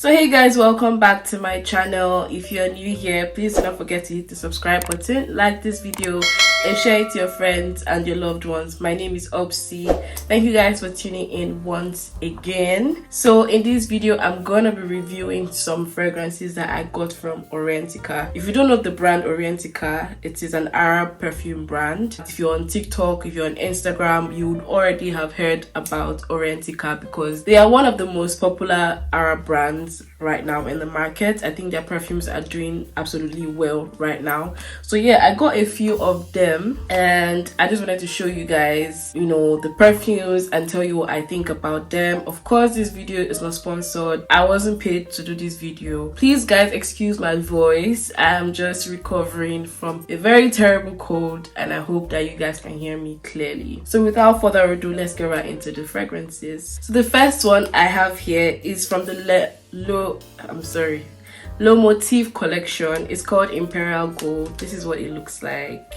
So hey guys, welcome back to my channel. If you're new here, please do not forget to hit the subscribe button, like this video and share it to your friends and your loved ones. My name is Opsi. Thank you guys for tuning in once again. So in this video, I'm gonna be reviewing some fragrances that I got from Orientica. If you don't know the brand Orientica, it is an Arab perfume brand. If you're on TikTok, if you're on Instagram, you would already have heard about Orientica because they are one of the most popular Arab brands right now in the market. I think their perfumes are doing absolutely well right now. So yeah, I got a few of them and I just wanted to show you guys, the perfumes and tell you what I think about them. Of course, this video is not sponsored. I wasn't paid to do this video. Please guys, excuse my voice. I'm just recovering from a very terrible cold and I hope that you guys can hear me clearly. So without further ado, let's get right into the fragrances. So the first one I have here is from the Low Motif collection. It's called Imperial Gold. This is what it looks like.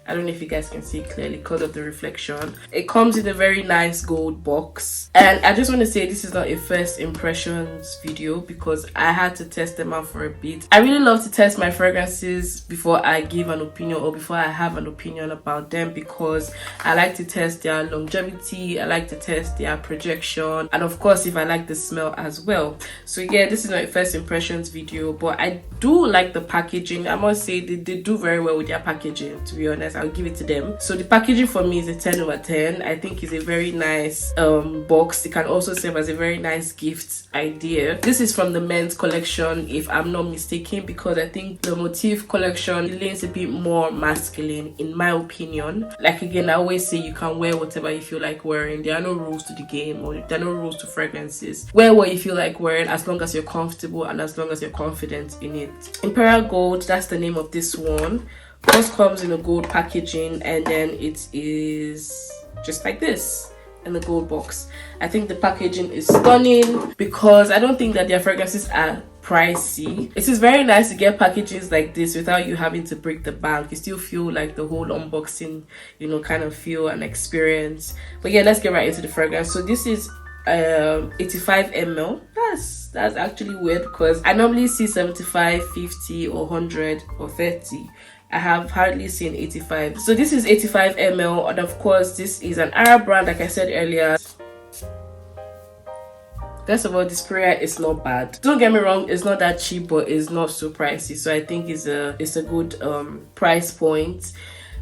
I don't know if you guys can see clearly because of the reflection. It comes in a very nice gold box. And I just want to say this is not a first impressions video because I had to test them out for a bit. I really love to test my fragrances before I give an opinion or before I have an opinion about them because I like to test their longevity, I like to test their projection, and of course if I like the smell as well. So yeah, this is not a first impressions video, but I do like the packaging. I must say they do very well with their packaging, to be honest. I'll give it to them. So the packaging for me is a 10 over 10. I think it's a very nice box. It can also serve as a very nice gift idea. This is from the men's collection if I'm not mistaken, because I think the Motif collection leans a bit more masculine in my opinion. Like again, I always say you can wear whatever you feel like wearing. There are no rules to the game, or there are no rules to fragrances. Wear what you feel like wearing as long as you're comfortable and as long as you're confident in it. Imperial Gold, that's the name of this one. First comes in a gold packaging and then it is just like this in the gold box. I think the packaging is stunning because I don't think that their fragrances are pricey. It is very nice to get packages like this without you having to break the bank. You still feel like the whole unboxing, kind of feel and experience. But yeah, let's get right into the fragrance. So this is 85 ml. That's actually weird because I normally see 75, 50 or 100 or 30. I have hardly seen 85. So this is 85 ml, and of course this is an Arab brand, like I said earlier. First of all, the sprayer is not bad. Don't get me wrong, it's not that cheap, but it's not so pricey. So I think it's a good price point.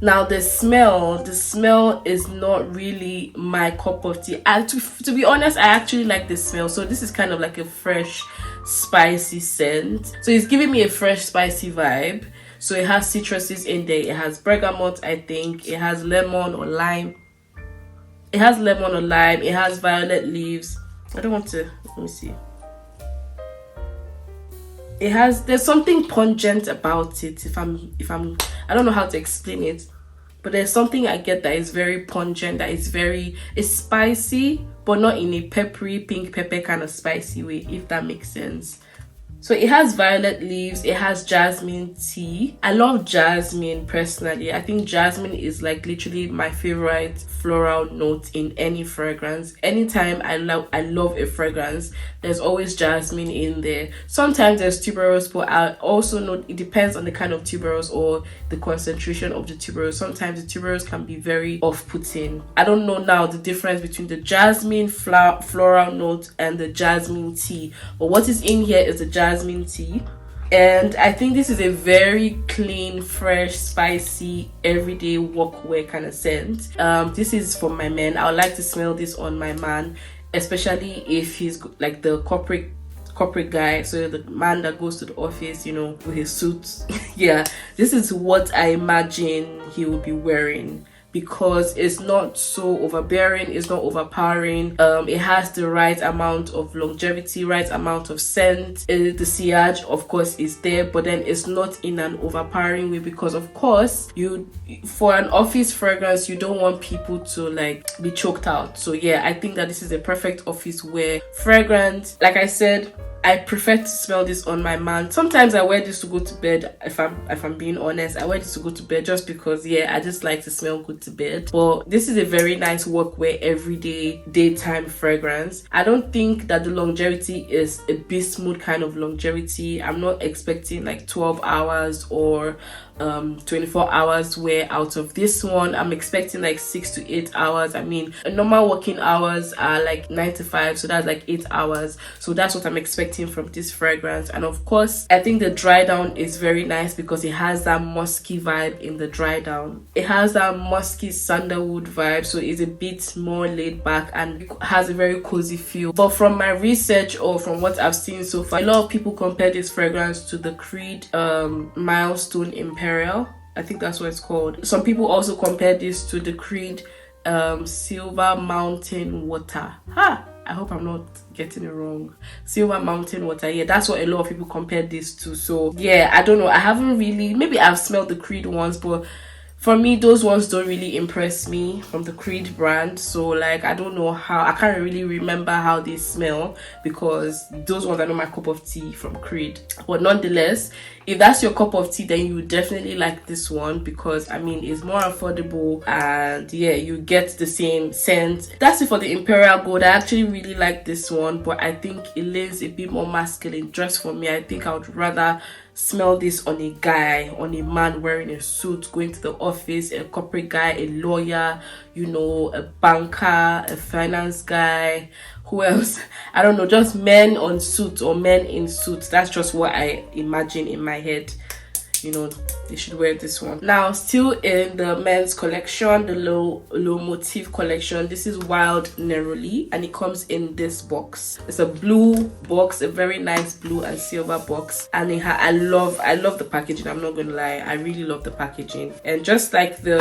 Now the smell is not really my cup of tea. And to be honest, I actually like the smell. So this is kind of like a fresh, spicy scent. So it's giving me a fresh, spicy vibe. So it has citruses in there. It has bergamot, I think. It has lemon or lime. It has violet leaves. Let me see. There's something pungent about it. I don't know how to explain it, but there's something I get that is very pungent, it's spicy, but not in a peppery, pink pepper kind of spicy way, if that makes sense. So it has violet leaves, it has jasmine tea. I love jasmine personally. I think jasmine is like literally my favorite floral note in any fragrance. Anytime I love a fragrance, there's always jasmine in there. Sometimes there's tuberose, but I also know it depends on the kind of tuberose or the concentration of the tuberose. Sometimes the tuberose can be very off-putting. I don't know now the difference between the jasmine floral note and the jasmine tea, but what is in here is the jasmine tea. And I think this is a very clean, fresh, spicy, everyday walkwear kind of scent. This is for my man. I would like to smell this on my man, especially if he's like the corporate guy, so the man that goes to the office, with his suit. Yeah, this is what I imagine he will be wearing, because it's not so overbearing, it's not overpowering. It has the right amount of longevity, right amount of scent. The sillage, of course, is there, but then it's not in an overpowering way, because of course, for an office fragrance, you don't want people to like be choked out. So yeah, I think that this is a perfect office wear fragrance. Like I said, I prefer to smell this on my man. Sometimes I wear this to go to bed. If I'm being honest, I wear this to go to bed just because, yeah, I just like to smell good to bed. But this is a very nice workwear everyday daytime fragrance. I don't think that the longevity is a beast mode kind of longevity. I'm not expecting like 12 hours or 24 hours wear out of this one. I'm expecting like 6 to 8 hours. I mean, normal working hours are like 9 to 5, so that's like 8 hours. So that's what I'm expecting from this fragrance. And of course, I think the dry down is very nice because it has that musky vibe in the dry down. It has that musky sandalwood vibe, so it's a bit more laid back and it has a very cozy feel. But from my research or from what I've seen so far, a lot of people compare this fragrance to the Creed Milestone Imperial. I think that's what it's called. Some people also compare this to the Creed Silver Mountain Water. I hope I'm not getting it wrong. Silver Mountain Water. Yeah, that's what a lot of people compare this to. So yeah, I don't know. I haven't really, maybe I've smelled the Creed ones, but for me, those ones don't really impress me from the Creed brand. So like, I don't know how, I can't really remember how they smell because those ones are not my cup of tea from Creed. But nonetheless, if that's your cup of tea, then you definitely like this one because I mean, it's more affordable and yeah, you get the same scent. That's it for the Imperial Gold. I actually really like this one, but I think it leans a bit more masculine. Just for me, I think I would rather smell this on a guy, on a man wearing a suit, going to the office, a corporate guy, a lawyer, you know, a banker, a finance guy, who else? I don't know, just men on suits or men in suits. That's just what I imagine in my head. You know, they should wear this one. Now, still in the men's collection, the low motif collection, this is Wild Neroli and it comes in this box. It's a blue box, a very nice blue and silver box, and I love the packaging. I'm not gonna lie, I really love the packaging. And just like the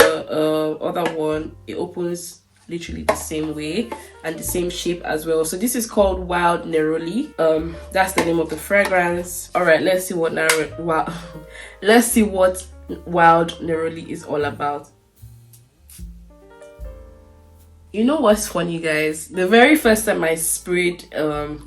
other one, it opens literally the same way and the same shape as well. So this is called Wild Neroli. That's the name of the fragrance. All right, let's see what Wild Neroli is all about. You know what's funny, guys? The very first time I sprayed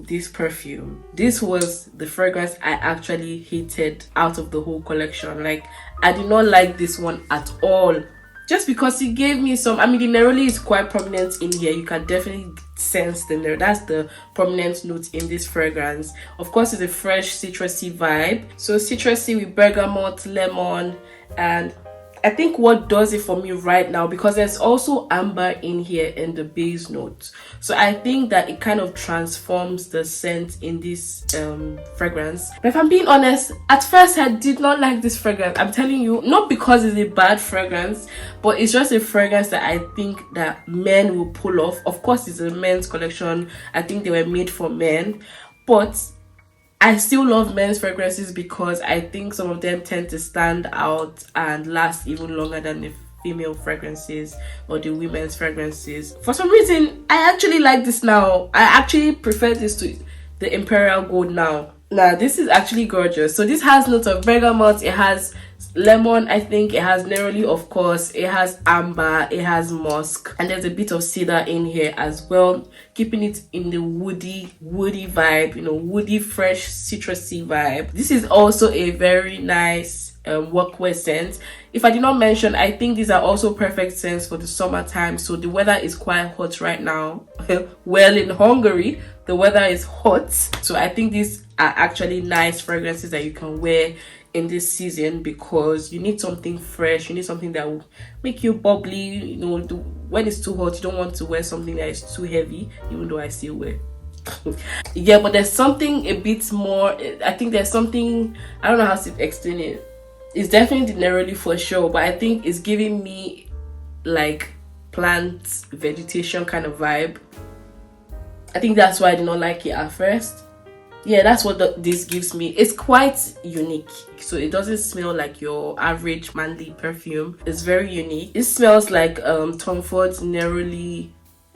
this perfume, this was the fragrance I actually hated out of the whole collection. Like, I did not like this one at all. Just because it gave me some, I mean, the Neroli is quite prominent in here. You can definitely sense the Neroli. That's the prominent note in this fragrance. Of course, it's a fresh citrusy vibe. So citrusy with bergamot, lemon, and I think what does it for me right now, because there's also amber in here in the base note, so I think that it kind of transforms the scent in this fragrance. But if I'm being honest, at first I did not like this fragrance. I'm telling you, not because it's a bad fragrance, but it's just a fragrance that I think that men will pull off. Of course, it's a men's collection. I think they were made for men, but I still love men's fragrances because I think some of them tend to stand out and last even longer than the female fragrances or the women's fragrances. For some reason, I actually like this now. I actually prefer this to the Imperial Gold now. Now, this is actually gorgeous. So this has notes of bergamot, it has lemon, I think it has neroli, of course, it has amber, it has musk, and there's a bit of cedar in here as well, keeping it in the woody vibe, you know, woody, fresh, citrusy vibe. This is also a very nice workwear scent. If I did not mention, I think these are also perfect scents for the summertime. So the weather is quite hot right now. Well, in Hungary the weather is hot, so I think these are actually nice fragrances that you can wear in this season because you need something fresh, you need something that will make you bubbly. You know, when it's too hot, you don't want to wear something that is too heavy, even though I still wear yeah, but there's something a bit more, I think there's something, I don't know how to explain it. It's definitely the Neroli for sure, but I think it's giving me like plant vegetation kind of vibe. I think that's why I did not like it at first. Yeah, that's what this gives me. It's quite unique, so it doesn't smell like your average manly perfume. It's very unique. It smells like Tom Ford's Neroli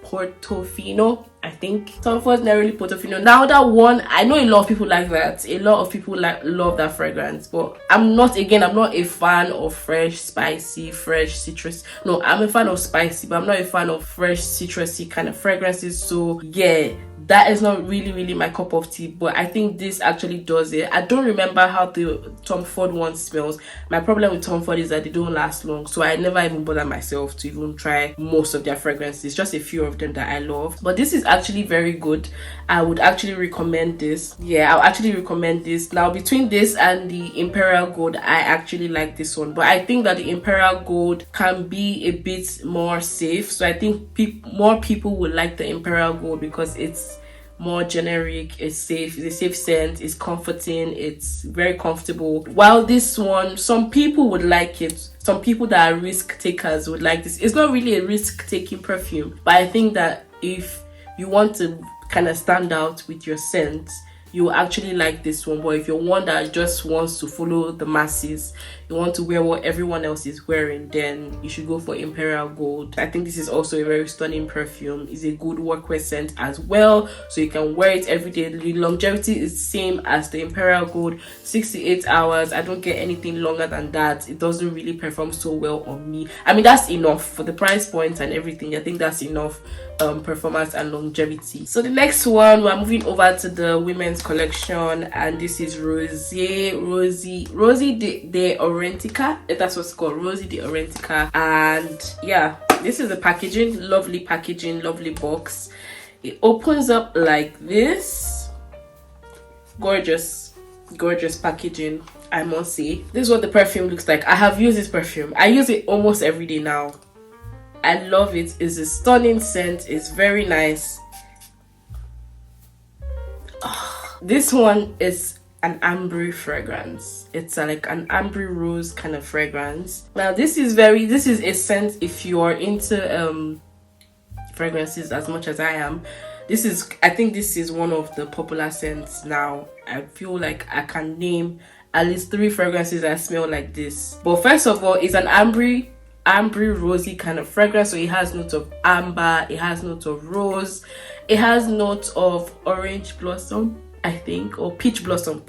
Portofino. I think Tom Ford's Neroli Portofino. Now that one, I know a lot of people like that. A lot of people love that fragrance, but I'm not a fan of fresh, spicy, fresh citrus. No, I'm a fan of spicy, but I'm not a fan of fresh, citrusy kind of fragrances. So yeah, that is not really my cup of tea, but I think this actually does it. I don't remember how the Tom Ford one smells. My problem with Tom Ford is that they don't last long, so I never even bother myself to even try most of their fragrances, just a few of them that I love. But this is actually very good. I would actually recommend this. Yeah, I'll actually recommend this. Now, between this and the Imperial Gold, I actually like this one, but I think that the Imperial Gold can be a bit more safe, so I think more people would like the Imperial Gold because it's more generic, it's safe, it's a safe scent, it's comforting, it's very comfortable. While this one, some people would like it. Some people that are risk takers would like this. It's not really a risk taking perfume, but I think that if you want to kind of stand out with your scent, you will actually like this one. But if you're one that just wants to follow the masses, you want to wear what everyone else is wearing, then you should go for Imperial Gold. I think this is also a very stunning perfume. It's a good workwear scent as well, so you can wear it every day. The longevity is same as the Imperial Gold, 6 to 8 hours. I don't get anything longer than that. It doesn't really perform so well on me. I mean, that's enough for the price point and everything. I think that's enough performance and longevity. So the next one, we're moving over to the women's collection, and this is Rosie de Orientica. That's what's called, Rosie de Orientica. And yeah, this is the packaging. Lovely packaging, lovely box. It opens up like this. Gorgeous packaging, I must say. This is what the perfume looks like. I have used this perfume. I use it almost every day now. I love it. It's a stunning scent. It's very nice. This one is an amber fragrance. It's like an amber rose kind of fragrance. Now this is a scent if you are into fragrances as much as I am. I think this is one of the popular scents now. I feel like I can name at least 3 fragrances that smell like this. But first of all, it's an amber rosy kind of fragrance, so it has notes of amber, it has notes of rose, it has notes of orange blossom, I think, or peach blossom.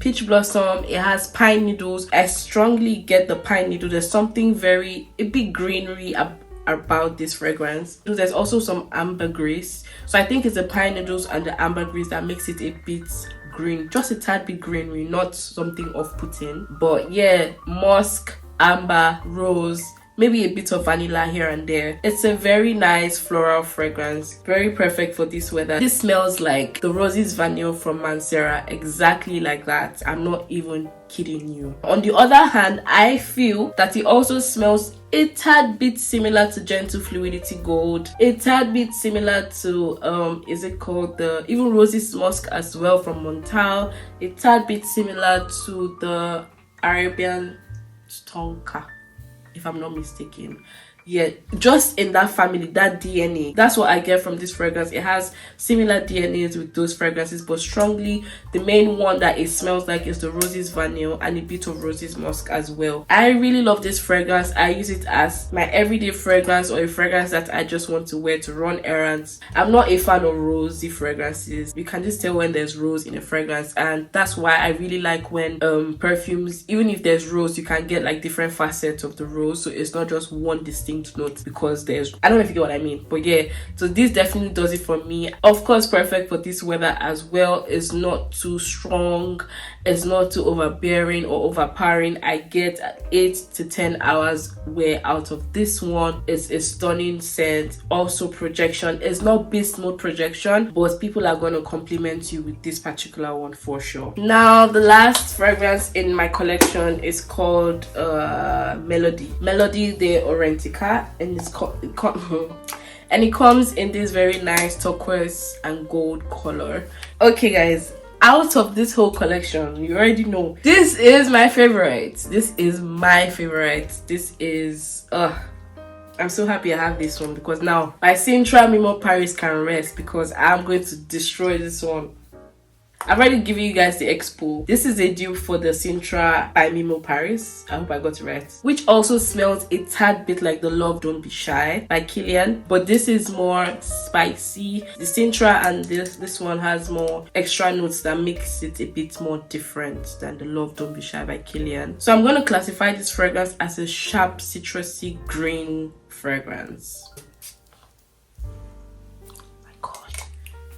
It has pine needles. I strongly get the pine needle. There's something a bit greenery about this fragrance. There's also some ambergris, so I think it's the pine needles and the ambergris that makes it a bit green, just a tad bit greenery, not something off-putting. But yeah, musk, amber, rose, maybe a bit of vanilla here and there. It's a very nice floral fragrance, very perfect for this weather. This smells like the Roses Vanille from Mancera, exactly like that. I'm not even kidding you. On the other hand, I feel that it also smells a tad bit similar to Gentle Fluidity Gold, a tad bit similar to is it called the even Roses Musk as well from Montal, a tad bit similar to the Arabian Tonka, if I'm not mistaken. Yeah, just in that family, that DNA, that's what I get from this fragrance. It has similar DNAs with those fragrances, but strongly the main one that it smells like is the Roses Vanille and a bit of Roses Musk as well. I really love this fragrance. I use it as my everyday fragrance, or a fragrance that I just want to wear to run errands. I'm not a fan of rosy fragrances. You can just tell when there's rose in a fragrance, and that's why I really like when perfumes, even if there's rose, you can get like different facets of the rose, so it's not just one distinct note, because I don't know if you get what I mean. But yeah, so this definitely does it for me. Of course, perfect for this weather as well. It's not too strong, it's not too overbearing or overpowering. I get 8 to 10 hours wear out of this one. It's a stunning scent. Also projection, it's not beast mode projection, but people are going to compliment you with this particular one for sure. Now the last fragrance in my collection is called Melody de Orientica, and it comes in this very nice turquoise and gold color. Okay guys, out of this whole collection, you already know this is my favorite. This is I'm so happy I have this one, because now my Sintra Mimo Paris can rest, because I'm going to destroy this one. I've already given you guys the expo. This is a dupe for the Sintra by Mimo Paris. I hope I got it right. Which also smells a tad bit like the Love Don't Be Shy by Kilian, but this is more spicy. The Sintra and this one has more extra notes that makes it a bit more different than the Love Don't Be Shy by Kilian. So I'm going to classify this fragrance as a sharp citrusy green fragrance. Oh my god.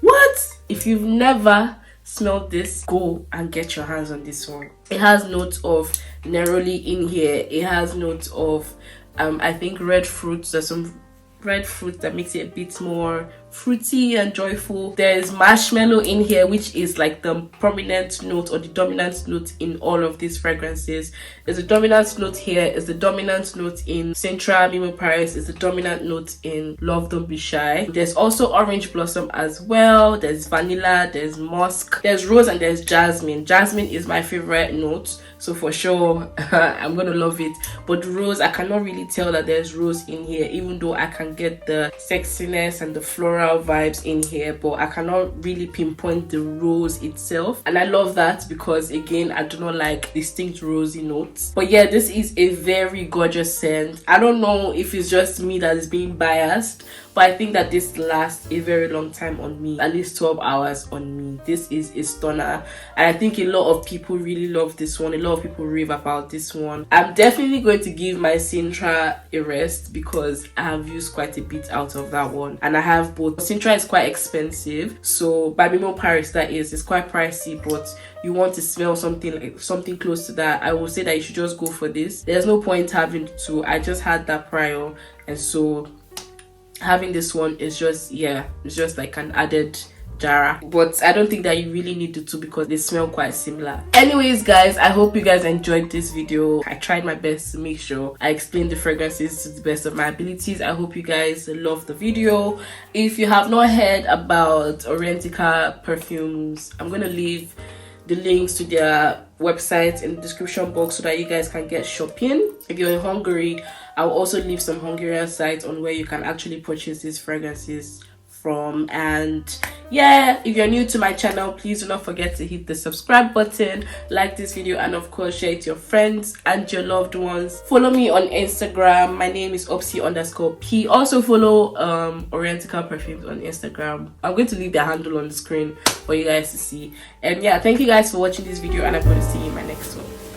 What? If you've never smelled this, go and get your hands on this one. It has notes of Neroli in here. It has notes of I think red fruits. There's some red fruit that makes it a bit more fruity and joyful. There's marshmallow in here, which is like the prominent note or the dominant note in all of these fragrances. There's a dominant note here, is the dominant note in Sintra Mimo Paris, is the dominant note in Love Don't Be Shy. There's also orange blossom as well. There's vanilla, there's musk, there's rose, and there's jasmine. Jasmine is my favorite note, so for sure I'm gonna love it. But rose, I cannot really tell that there's rose in here, even though I can get the sexiness and the floral vibes in here, but I cannot really pinpoint the rose itself, and I love that because again I do not like distinct rosy notes. But yeah, this is a very gorgeous scent. I don't know if it's just me that is being biased, but I think that this lasts a very long time on me, at least 12 hours on me. This is a stunner, and I think a lot of people really love this one. A lot of people rave about this one. I'm definitely going to give my Sintra a rest because I have used quite a bit out of that one, and I have both. Sintra is quite expensive, so by Mimo Paris that is, it's quite pricey, but you want to smell something close to that, I will say that you should just go for this. There's no point having two. I just had that prior, and so having this one is just, yeah, it's just like an added Jara, but I don't think that you really need the two because they smell quite similar. Anyways guys, I hope you guys enjoyed this video. I tried my best to make sure I explained the fragrances to the best of my abilities. I hope you guys loved the video. If you have not heard about Orientica Perfumes, I'm gonna leave the links to their website in the description box so that you guys can get shopping. If you're in Hungary, I'll also leave some Hungarian sites on where you can actually purchase these fragrances from. And yeah, if you're new to my channel, please do not forget to hit the subscribe button, like this video, and of course share it to your friends and your loved ones. Follow me on Instagram. My name is Opsy_P. Also follow Orientica Perfumes on Instagram. I'm going to leave their handle on the screen for you guys to see. And yeah, thank you guys for watching this video, and I'm going to see you in my next one.